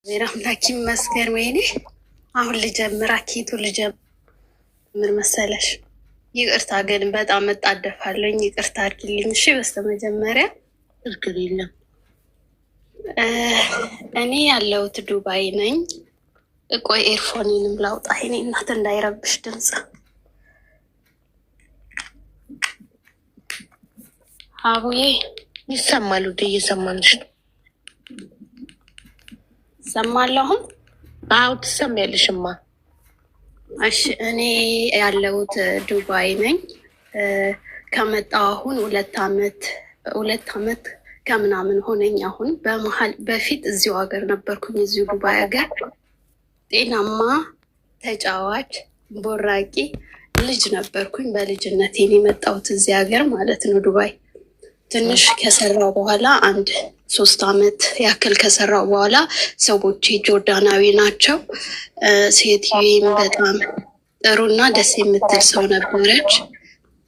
አምላክ ይመስገን። ወይኔ አሁን ልጀምር፣ አኬቱ ልጀምር መሰለሽ። ይቅርታ ግን በጣም እጣደፋለኝ፣ ይቅርታ አድርጊልኝ እሺ። በስተመጀመሪያ ችግር የለም። እኔ ያለሁት ዱባይ ነኝ። ቆይ ኤርፎኔንም ላውጣ፣ ይኔ እናት እንዳይረብሽ ድምፅ። አቡዬ ይሰማል? ውዴ እየሰማንሽ ነው። ሰማለሁ አሁን? አዎ ትሰሚያለሽማ። እሺ እኔ ያለሁት ዱባይ ነኝ። ከመጣሁ አሁን ሁለት አመት ከምናምን ሆነኝ። አሁን በፊት እዚሁ ሀገር ነበርኩኝ፣ እዚሁ ዱባይ ሀገር ጤናማ ተጫዋች ቦራቂ ልጅ ነበርኩኝ። በልጅነቴ የመጣሁት እዚህ ሀገር ማለት ነው ዱባይ። ትንሽ ከሰራው በኋላ 3 አመት ያክል ከሰራው በኋላ ሰዎቼ ጆርዳናዊ ናቸው። ሴትዬም በጣም ጥሩና ደስ የምትል ሰው ነበረች።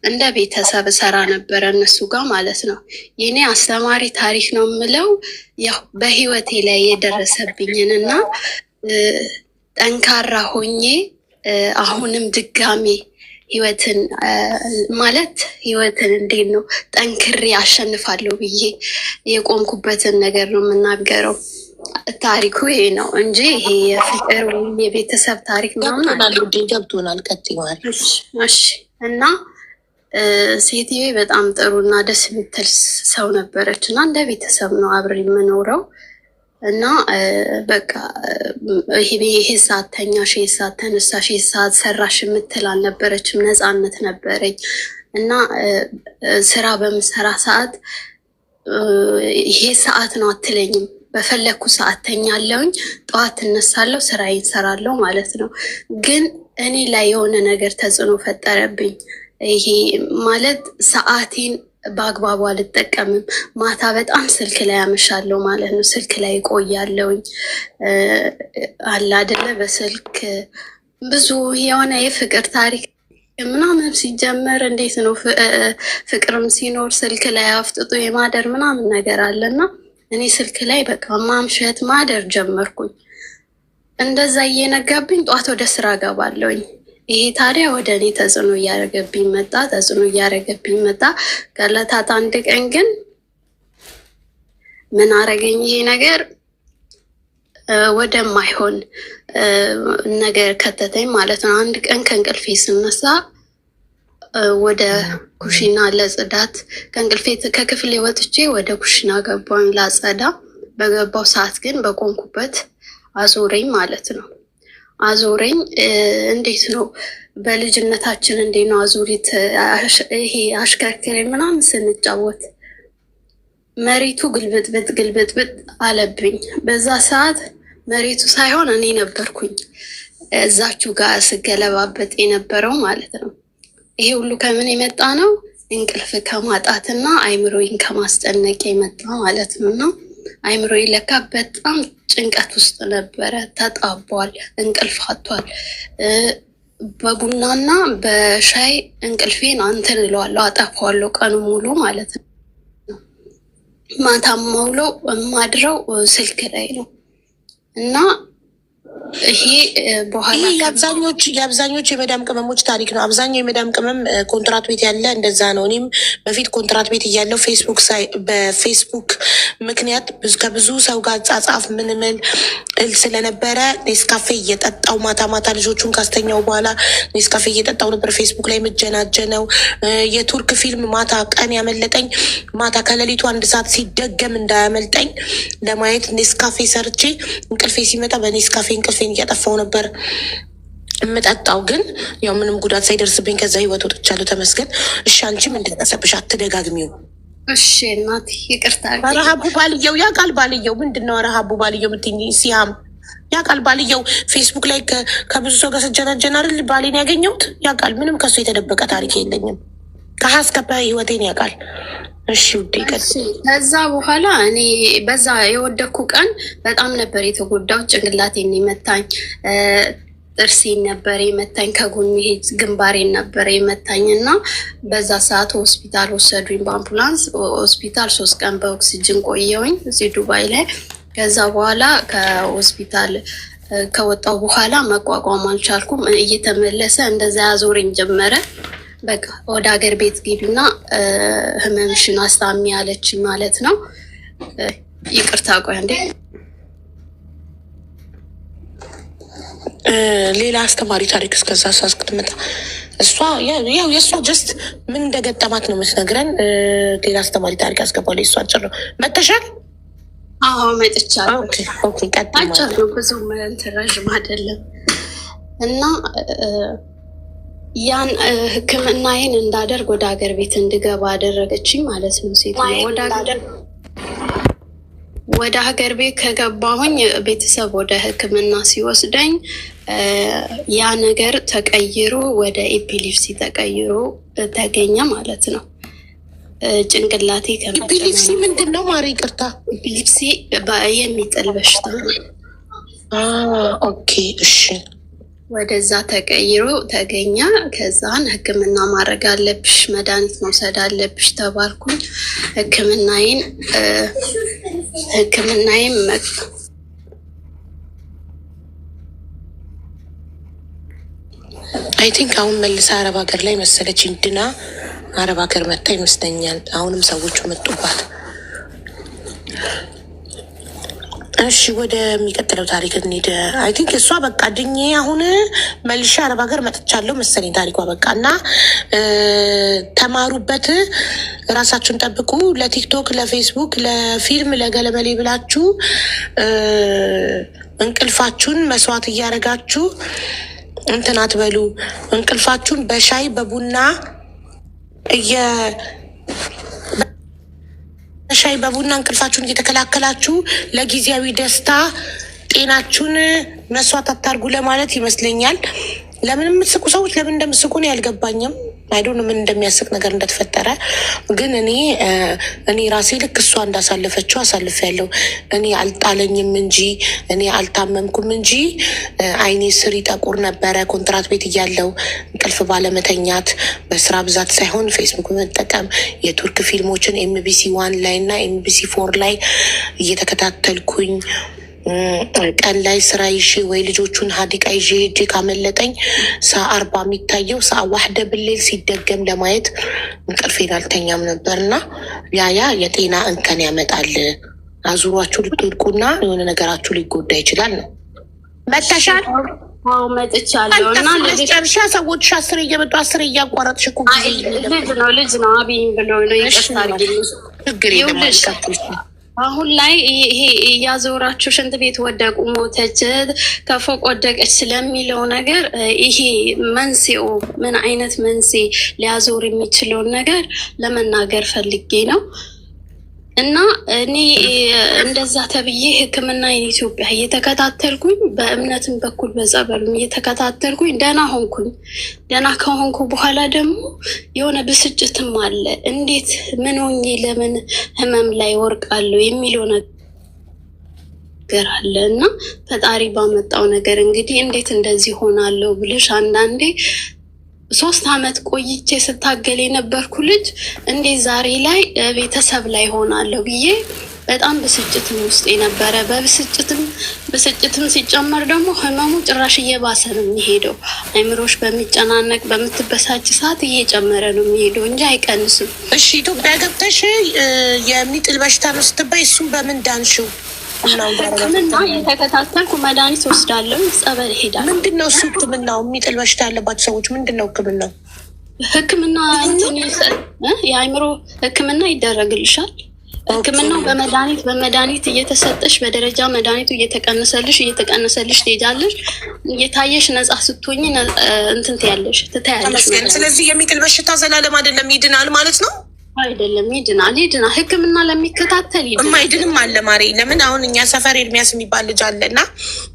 እንደ ቤተሰብ ሰራ ነበረ እነሱ ጋር ማለት ነው። የኔ አስተማሪ ታሪክ ነው የምለው ያው በህይወቴ ላይ የደረሰብኝን እና ጠንካራ ሆኜ አሁንም ድጋሜ ህይወትን እንዴት ነው ጠንክሬ አሸንፋለሁ ብዬ የቆምኩበትን ነገር ነው የምናገረው። ታሪኩ ይሄ ነው እንጂ ይሄ የፍቅር ወይም የቤተሰብ ታሪክ ገብቶናል። ቀጥይዋል። እሺ እና ሴትዬ በጣም ጥሩና ደስ የምትል ሰው ነበረች እና እንደ ቤተሰብ ነው አብሬ የምኖረው እና በቃ ይሄ ሰዓት ተኛሽ፣ ይሄ ሰዓት ተነሳሽ፣ ይሄ ሰዓት ሰራሽ የምትል አልነበረችም። ነፃነት ነበረኝ እና ስራ በምሰራ ሰዓት ይሄ ሰዓት ነው አትለኝም። በፈለግኩ ሰዓት ተኛለሁኝ፣ ጠዋት እነሳለሁ፣ ስራዬን እሰራለሁ ማለት ነው። ግን እኔ ላይ የሆነ ነገር ተጽዕኖ ፈጠረብኝ። ይሄ ማለት ሰዓቴን በአግባቡ አልጠቀምም። ማታ በጣም ስልክ ላይ አመሻለሁ ማለት ነው። ስልክ ላይ እቆያለሁኝ አለ አይደለ፣ በስልክ ብዙ የሆነ የፍቅር ታሪክ ምናምን ሲጀመር እንዴት ነው ፍቅርም ሲኖር ስልክ ላይ አፍጥጦ የማደር ምናምን ነገር አለና እኔ ስልክ ላይ በቃ ማምሸት ማደር ጀመርኩኝ። እንደዛ እየነጋብኝ ጠዋት ወደ ስራ ገባለሁኝ። ይሄ ታዲያ ወደ እኔ ተጽዕኖ እያደረገብኝ መጣ። ከዕለታት አንድ ቀን ግን ምን አረገኝ? ይሄ ነገር ወደማይሆን ነገር ከተተኝ ማለት ነው። አንድ ቀን ከእንቅልፌ ስነሳ ወደ ኩሽና ለጽዳት ከክፍሌ ወጥቼ ወደ ኩሽና ገባኝ ላጸዳ። በገባው ሰዓት ግን በቆንኩበት አዞረኝ ማለት ነው። አዞረኝ። እንዴት ነው በልጅነታችን እንዴት ነው አዙሪት ይሄ አሽከርክሬ ምናምን ስንጫወት መሬቱ ግልብጥብጥ አለብኝ። በዛ ሰዓት መሬቱ ሳይሆን እኔ ነበርኩኝ እዛችሁ ጋር ስገለባበጥ የነበረው ማለት ነው። ይሄ ሁሉ ከምን የመጣ ነው? እንቅልፍ ከማጣትና አይምሮዬን ከማስጨነቅ የመጣ ማለት ነው። እና አይምሮዬ ለካ በጣም ጭንቀት ውስጥ ነበረ። ተጣቧል፣ እንቅልፍ አጥቷል። በቡናና በሻይ እንቅልፌን እንትን እለዋለሁ፣ አጠፋዋለሁ ቀኑ ሙሉ ማለት ነው። ማታም ውሎ የማድረው ስልክ ላይ ነው እና ይሄ በኋላ የአብዛኞቹ የመዳም ቅመሞች ታሪክ ነው። አብዛኛው የመዳም ቅመም ኮንትራት ቤት ያለ እንደዛ ነው። እኔም በፊት ኮንትራት ቤት እያለው በፌስቡክ ምክንያት ከብዙ ሰው ጋር ጻጻፍ ምንምል ስለነበረ ኔስካፌ እየጠጣው ማታ ልጆቹን ካስተኛው በኋላ ኔስካፌ እየጠጣው ነበር ፌስቡክ ላይ የምጀናጀነው። የቱርክ ፊልም ማታ ቀን ያመለጠኝ ማታ ከሌሊቱ 1 ሰዓት ሲደገም እንዳያመልጠኝ ለማየት ኔስካፌ ሰርቼ እንቅልፌ ሲመጣ በኔስካፌ እንቅልፌን እያጠፋው ነበር የምጠጣው። ግን ያው ምንም ጉዳት ሳይደርስብኝ ከዛ ህይወት ወጥቻለሁ፣ ተመስገን። እሺ አንቺ ምንድን ደረሰብሽ? አትደጋግሚው። እሺ እናቴ ይቅርታ። ረሃቡ ባልየው ያውቃል። ባልየው ምንድን ነው ረሃቡ ባልየው የምትይኝ? ሲያም ያውቃል ባልየው። ፌስቡክ ላይ ከብዙ ሰው ጋር ስጀናጀን አይደል ባሌን ያገኘሁት። ያውቃል። ምንም ከሱ የተደበቀ ታሪክ የለኝም። ከሀስከበ ህይወቴን ያውቃል። እሺ ውዴ ከዛ በኋላ እኔ በዛ የወደኩ ቀን በጣም ነበር የተጎዳው። ጭንቅላቴን የመታኝ፣ ጥርሴን ነበር የመታኝ፣ ከጎን ይሄ ግንባሬን ነበር የመታኝ እና በዛ ሰዓት ሆስፒታል ወሰዱኝ በአምቡላንስ። ሆስፒታል 3 ቀን በኦክሲጅን ቆየውኝ እዚህ ዱባይ ላይ። ከዛ በኋላ ከሆስፒታል ከወጣው በኋላ መቋቋም አልቻልኩም። እየተመለሰ እንደዛ ያዞረኝ ጀመረ። በቃ ወደ ሀገር ቤት ግቢና ህመምሽን አስታሚ አለች ማለት ነው። ይቅርታ ቆይ እንዴ ሌላ አስተማሪ ታሪክ እስከዛ እስክትመጣ እሷ ያው የእሷ ጀስት ምን እንደገጠማት ነው የምትነግረን። ሌላ አስተማሪ ታሪክ አስገባለሁ። የእሷ አጭር ነው። መተሻል? አዎ መጥቻለሁ። አጭር ነው ብዙም እንትን ረዥም አይደለም። እና ያን ሕክምናዬን እንዳደርግ ወደ ሀገር ቤት እንድገባ አደረገችኝ ማለት ነው። ሴት ወደ ሀገር ቤት ከገባሁኝ ቤተሰብ ወደ ሕክምና ሲወስደኝ ያ ነገር ተቀይሮ ወደ ኤፒሊፕሲ ተቀይሮ ተገኘ ማለት ነው። ጭንቅላቴ ኤፒሊፕሲ ምንድን ነው ማሪ? ይቅርታ። ኤፒሊፕሲ የሚጥል በሽታ ነው። ኦኬ እሺ። ወደዛ ተቀይሮ ተገኘ። ከዛን ህክምና ማድረግ አለብሽ፣ መድኃኒት መውሰድ አለብሽ ተባልኩኝ። ህክምናዬን አይ ቲንክ አሁን መልሳ አረብ ሀገር ላይ መሰለች ድና አረብ ሀገር መታ ይመስለኛል። አሁንም ሰዎቹ መጡባት። እሺ ወደሚቀጥለው ታሪክ እንሂድ። አይ ቲንክ እሷ በቃ ድኜ አሁን መልሻ አረብ ሀገር መጥቻለሁ መሰለኝ ታሪኳ በቃ። እና ተማሩበት፣ ራሳችሁን ጠብቁ። ለቲክቶክ፣ ለፌስቡክ፣ ለፊልም፣ ለገለመሌ ብላችሁ እንቅልፋችሁን መስዋዕት እያደረጋችሁ እንትን አትበሉ። እንቅልፋችሁን በሻይ በቡና ሻይ በቡና እንቅልፋችሁን እየተከላከላችሁ ለጊዜያዊ ደስታ ጤናችሁን መስዋዕት አታርጉ ለማለት ይመስለኛል። ለምን የምትስቁ ሰዎች ለምን እንደምትስቁ ነው ያልገባኝም። አይዶን ምን እንደሚያስቅ ነገር እንደተፈጠረ ግን እኔ ራሴ ልክ እሷ እንዳሳለፈችው አሳልፌያለሁ። እኔ አልጣለኝም እንጂ እኔ አልታመምኩም እንጂ አይኔ ስር ይጠቁር ነበረ። ኮንትራት ቤት እያለው እንቅልፍ ባለመተኛት በስራ ብዛት ሳይሆን ፌስቡክ በመጠቀም የቱርክ ፊልሞችን ኤምቢሲ 1 ላይ እና ኤምቢሲ 4 ላይ እየተከታተልኩኝ ቀን ላይ ስራ ይዤ ወይ ልጆቹን ሀዲቃ ይዤ ሄጄ ካመለጠኝ 40 የሚታየው 1 ብሌል ሲደገም ለማየት እንቅልፌን አልተኛም ነበር። እና ያ የጤና እንከን ያመጣል። አዙሯችሁ ልትወድቁና የሆነ ነገራችሁ ሊጎዳ ይችላል ነው። መተሻል? መጥቻለሁ። እና ጨርሻ ሰዎች 10 እየመጡ 10 እያቋረጥሽ እኮ ልጅ ነው አብይኝ ብሎ ነው ይቀርታል። ችግር የለም። አሁን ላይ ይሄ እያዞራችሁ ሽንት ቤት ወደቁ፣ ሞተች፣ ከፎቅ ወደቀች ስለሚለው ነገር ይሄ መንስኤው ምን አይነት መንስኤ ሊያዞር የሚችለውን ነገር ለመናገር ፈልጌ ነው። እና እኔ እንደዛ ተብዬ ሕክምና ኢትዮጵያ እየተከታተልኩኝ በእምነትም በኩል በጸበሉም እየተከታተልኩኝ ደህና ሆንኩኝ። ደህና ከሆንኩ በኋላ ደግሞ የሆነ ብስጭትም አለ። እንዴት ምን ሆኜ ለምን ህመም ላይ ወርቃለሁ የሚለው ነገር አለ። እና ፈጣሪ ባመጣው ነገር እንግዲህ እንዴት እንደዚህ ሆናለሁ ብልሽ አንዳንዴ 3 ዓመት ቆይቼ ስታገል የነበርኩ ልጅ እንዴት ዛሬ ላይ ቤተሰብ ላይ ሆናለሁ ብዬ በጣም ብስጭትም ውስጥ የነበረ። ብስጭትም ሲጨመር ደግሞ ህመሙ ጭራሽ እየባሰ ነው የሚሄደው። አይምሮሽ በሚጨናነቅ በምትበሳጭ ሰዓት እየጨመረ ነው የሚሄደው እንጂ አይቀንስም። እሺ ኢትዮጵያ ገብተሽ የሚጥል በሽታ ነው ስትባይ እሱም በምን ዳንሽው? ሕክምና የተከታተልኩ መድኃኒት ወስዳለሁ፣ ጸበል ሄዳለሁ። ምንድን ነው እሱ ሕክምናው? የሚጥል በሽታ ያለባቸው ሰዎች ምንድን ነው ሕክምናው? ሕክምና የአእምሮ ሕክምና ይደረግልሻል። ሕክምናው በመድኃኒት እየተሰጠሽ በደረጃ መድኃኒቱ እየተቀነሰልሽ ትሄጃለሽ። እየታየሽ ነጻ ስትሆኝ እንትን ትታያለሽ። ስለዚህ የሚጥል በሽታ ዘላለም አይደለም፣ ይድናል ማለት ነው? አይደለም፣ ይድናል። ሕክምና ለሚከታተል የማይድንም አለ ማሬ። ለምን አሁን እኛ ሰፈር ኤርሚያስ የሚባል ልጅ አለ እና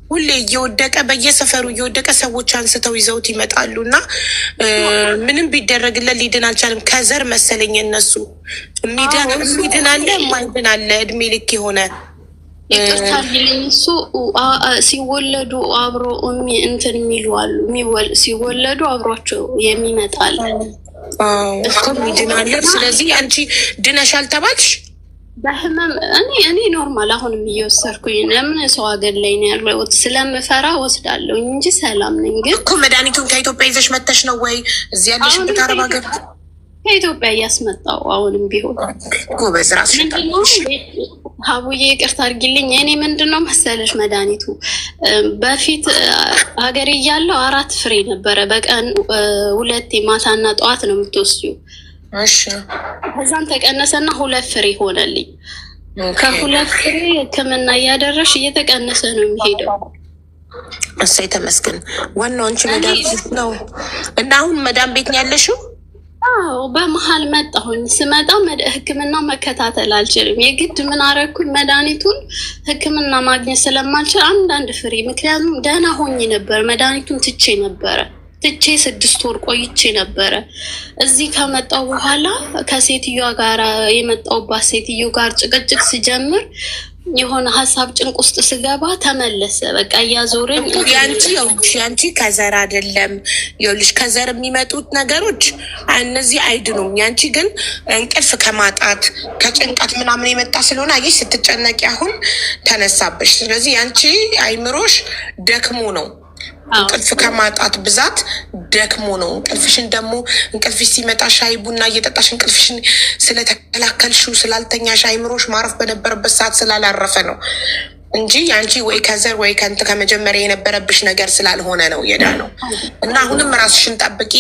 ሁሌ እየወደቀ በየሰፈሩ እየወደቀ ሰዎች አንስተው ይዘውት ይመጣሉ እና ምንም ቢደረግለት ሊድን አልቻለም። ከዘር መሰለኝ እነሱ የሚድን አለ የማይድን አለ። እድሜ ልክ የሆነ እሱ ሲወለዱ አብሮ እንትን የሚሉ አሉ። ሲወለዱ አብሯቸው የሚመጣል እኮ ይድናል። ስለዚህ አንቺ ድነሻል ተባልሽ? በህመም እኔ ኖርማል አሁንም እየወሰድኩኝ ለምን ሰው ሀገር ላይ ነው ያለሁት ስለምፈራ ወስዳለሁ እንጂ ሰላም ነኝ። ግን እኮ መድኃኒቱን ከኢትዮጵያ ይዘሽ መተሽ ነው ወይ እዚህ ያለሽበት አረብ ሀገር? ከኢትዮጵያ እያስመጣው አሁንም ቢሆን ጎበዝ ራስሽን ሀቡዬ ይቅርታ አድርጊልኝ። እኔ ምንድን ነው መሰለሽ መድኃኒቱ በፊት ሀገር እያለሁ 4 ፍሬ ነበረ በቀን 2 ማታና ጠዋት ነው የምትወስጂው። እሺ ከዛም ተቀነሰና 2 ፍሬ ሆነልኝ። ከ2 ፍሬ ሕክምና እያደረሽ እየተቀነሰ ነው የሚሄደው። እሰይ ተመስገን። ዋናው አንቺ መድኃኒት ነው እና አሁን መዳም ቤት ነው ያለሽው? አዎ በመሀል መጣሁኝ። ስመጣ ሕክምና መከታተል አልችልም። የግድ ምን አረኩኝ መድኃኒቱን ሕክምና ማግኘት ስለማልችል አንዳንድ ፍሬ ምክንያቱም ደህና ሆኜ ነበር። መድኃኒቱን ትቼ 6 ወር ቆይቼ ነበረ። እዚህ ከመጣው በኋላ ከሴትዮዋ ጋር የመጣውባት ሴትዮ ጋር ጭቅጭቅ ስጀምር የሆነ ሀሳብ ጭንቅ ውስጥ ስገባ ተመለሰ። በቃ እያዞረኝ ያንቺ ከዘር አይደለም ይኸውልሽ፣ ከዘር የሚመጡት ነገሮች እነዚህ አይድኑም። ያንቺ ግን እንቅልፍ ከማጣት ከጭንቀት ምናምን የመጣ ስለሆነ አየሽ፣ ስትጨነቂ አሁን ተነሳብሽ። ስለዚህ ያንቺ አይምሮሽ ደክሞ ነው፣ እንቅልፍ ከማጣት ብዛት ደክሞ ነው። እንቅልፍሽን ደግሞ እንቅልፍሽ ሲመጣ ሻይ ቡና እየጠጣሽ እንቅልፍሽን ስለተከላከልሽው ስላልተኛሽ አይምሮሽ ማረፍ በነበረበት ሰዓት ስላላረፈ ነው እንጂ ያንቺ ወይ ከዘር ወይ ከመጀመሪያ የነበረብሽ ነገር ስላልሆነ ነው የዳ ነው። እና አሁንም ራስሽን ጠብቂ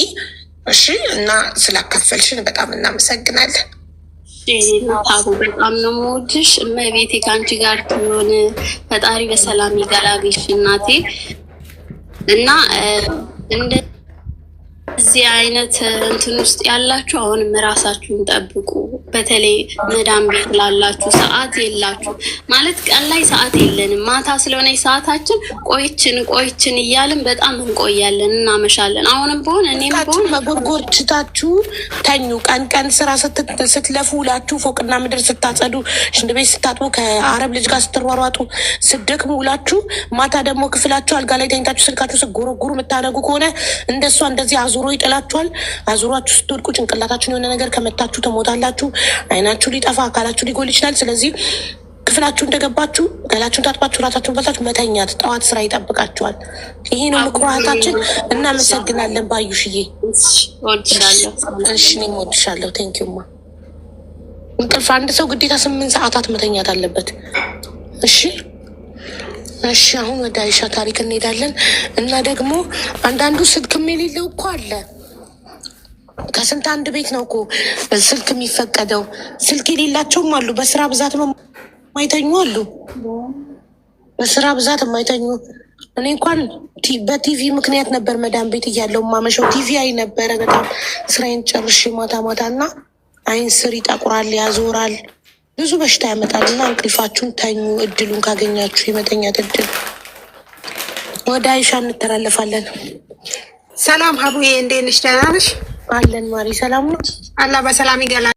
እሺ። እና ስላካፈልሽን በጣም እናመሰግናለን። ታቡ በጣም ነው የምወድሽ። እመቤቴ ከአንቺ ጋር ትሆን፣ ፈጣሪ በሰላም ይገላግልሽ እናቴ። እና እንደዚህ አይነት እንትን ውስጥ ያላችሁ አሁንም ራሳችሁን ጠብቁ። በተለይ መዳም ቤት ላላችሁ ሰዓት የላችሁ ማለት ቀን ላይ ሰዓት የለንም፣ ማታ ስለሆነ ሰዓታችን ቆይችን እያልን በጣም እንቆያለን፣ እናመሻለን። አሁንም በሆነ እኔም በሆነ መጎርጎርችታችሁ ተኙ። ቀን ስራ ስትለፉ ውላችሁ ፎቅና ምድር ስታጸዱ፣ ሽንት ቤት ስታጥቡ፣ ከአረብ ልጅ ጋር ስትሯሯጡ ስደክሙ ውላችሁ ማታ ደግሞ ክፍላችሁ አልጋ ላይ ተኝታችሁ ስልካችሁ ስጎረጉሩ የምታነጉ ከሆነ እንደሷ እንደዚህ አዙሮ ይጥላችኋል። አዙሯችሁ ስትወድቁ ጭንቅላታችሁን የሆነ ነገር ከመታችሁ ትሞታላችሁ። አይናችሁ ሊጠፋ፣ አካላችሁ ሊጎል ይችላል። ስለዚህ ክፍላችሁ እንደገባችሁ ገላችሁን ታጥባችሁ ራሳችሁን በልታችሁ መተኛት፣ ጠዋት ስራ ይጠብቃችኋል። ይሄ ነው ምክሩ እህታችን። እናመሰግናለን ባዩሽዬ። እሺ እኔም እወድሻለሁ። ቴንኪውማ። እንቅልፍ አንድ ሰው ግዴታ 8 ሰዓታት መተኛት አለበት። እሺ እሺ። አሁን ወደ አይሻ ታሪክ እንሄዳለን። እና ደግሞ አንዳንዱ ስልክም የሌለው እኮ አለ። ከስንት አንድ ቤት ነው እኮ ስልክ የሚፈቀደው። ስልክ የሌላቸውም አሉ። በስራ ብዛት የማይተኙ አሉ። በስራ ብዛት የማይተኙ። እኔ እንኳን በቲቪ ምክንያት ነበር መዳም ቤት እያለው ማመሸው። ቲቪ አይ ነበረ በጣም ስራዬን ጨርሼ ማታ እና አይን ስር ይጠቁራል፣ ያዞራል፣ ብዙ በሽታ ያመጣል። እና እንቅልፋችሁን ተኙ፣ እድሉን ካገኛችሁ የመተኛት እድል። ወደ አይሻ እንተላለፋለን። ሰላም ሀቡዬ፣ እንዴት ነሽ? ደህና ነሽ? አለን ማሪ፣ ሰላም ነው። አላህ በሰላም ይገላል።